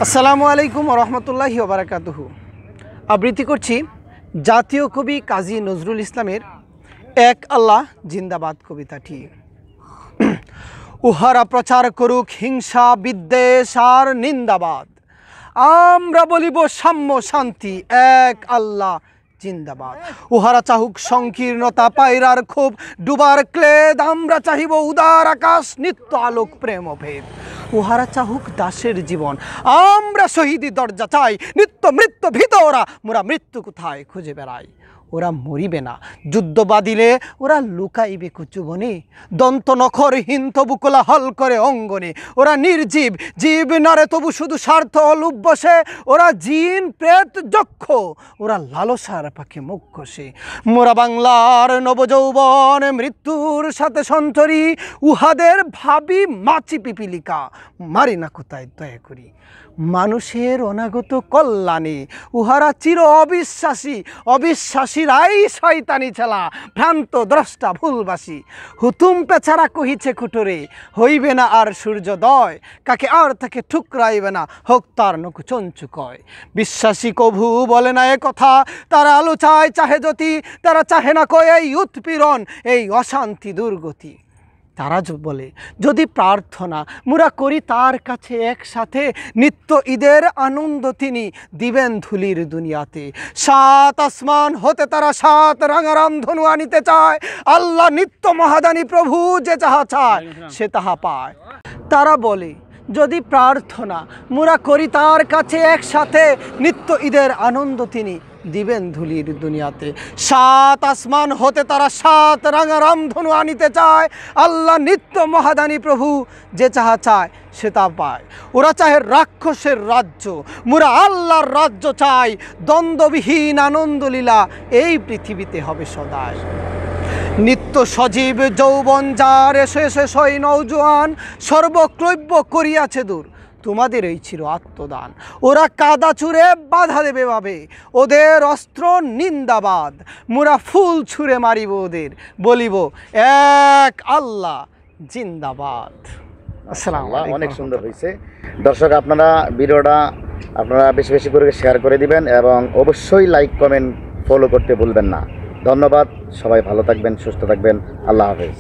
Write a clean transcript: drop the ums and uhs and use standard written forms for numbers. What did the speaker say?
আসসালামু আলাইকুম রহমতুল্লাহি ওয়া বারাকাতুহু। আবৃত্তি করছি জাতীয় কবি কাজী নজরুল ইসলামের এক আল্লাহ জিন্দাবাদ কবিতাটি। উহারা প্রচার করুক হিংসা বিদ্বেষ আর নিন্দাবাদ, আমরা বলিব সাম্য শান্তি এক আল্লাহ জিন্দাবাদ। উহারা চাহুক সংকীর্ণতা পায়রার ক্ষোভ ডুবার ক্লেদ, আমরা চাহিব উদার আকাশ নিত্য আলোক প্রেম ভেদ। উহারা চাহুক দাসের জীবন, আমরা শহীদি দরজা চাই, নিত্য মৃত্যু ভীত ওরা, মোরা মৃত্যু কোথায় খুঁজে বেড়াই। ওরা মরিবে না যুদ্ধ বাদিলে, ওরা লুকাইবে কুচুবনে, দন্ত নখরহীন তবু কোলাহল করে অঙ্গনে। ওরা নির্জীব জীব নারে তবু শুধু স্বার্থ লোভ বসে, ওরা জিন প্রেত যক্ষ, ওরা লালসার পাখে মুখ কষে। মোরা বাংলার নবযৌবন মৃত্যুর সাথে সঞ্চরী, উহাদের ভাবি মাছি পিপিলিকা, মারি না কোথায় দয়া করি। মানুষের অনাগত কল্যাণে উহারা চির অবিশ্বাসী, অবিশ্বাসীরাই শয়তানি ছেলা, ভ্রান্ত দ্রষ্টা ভুলবাসী। হুতুম পেছারা কহিছে কুটরে, হইবে না আর সূর্যোদয়, কাকে আর তাকে ঠুকরাইবে না, হোক তার নকু চঞ্চুকয়। বিশ্বাসী কভু বলে না এ কথা, তারা আলো চায় চাহে জ্যোতি, তারা চাহে না কয় এই উৎপীড়ন এই অশান্তি দুর্গতি। তারা বলে যদি প্রার্থনা মোরা করি তার কাছে একসাথে, নিত্য ঈদের আনন্দ তিনি দিবেন ধুলির দুনিয়াতে। সাত আসমান হতে তারা সাত রাঙারাম ধনু আনিতে চায়, আল্লাহ নিত্য মহাদানী প্রভু যে যাহা চায় সে তাহা পায়। তারা বলে যদি প্রার্থনা মোরা করি তার কাছে একসাথে, নিত্য ঈদের আনন্দ তিনি দিবেন ধুলির দুনিয়াতে। সাত আসমান হতে তারা সাত রাঙারাম ধনু আনিতে চায়, আল্লাহ নিত্য মহাদানী প্রভু যে যাহা চায় সে তা পায়। ওরা চাহে রাক্ষসের রাজ্য, মোরা আল্লাহর রাজ্য চাই, দ্বন্দ্ববিহীন আনন্দলীলা এই পৃথিবীতে হবে সদায়। নিত্য সজীব যৌবন যার এসে এসে সই নৌজোয়ান, সর্বক্লব্য করিয়াছে দূর তোমাদের এই চির আত্মদান। ওরা কাদা ছুঁড়ে বাধা দেবে ভাবে, ওদের অস্ত্র নিন্দাবাদ, মোরা ফুল ছুঁড়ে মারিব ওদের, বলিব এক আল্লাহ জিন্দাবাদ। আসসালামু আলাইকুম। অনেক সুন্দর হয়েছে। দর্শক আপনারা ভিডিওটা বেশি বেশি করে শেয়ার করে দিবেন এবং অবশ্যই লাইক কমেন্ট ফলো করতে ভুলবেন না। ধন্যবাদ, সবাই ভালো থাকবেন, সুস্থ থাকবেন, আল্লাহ হাফেজ।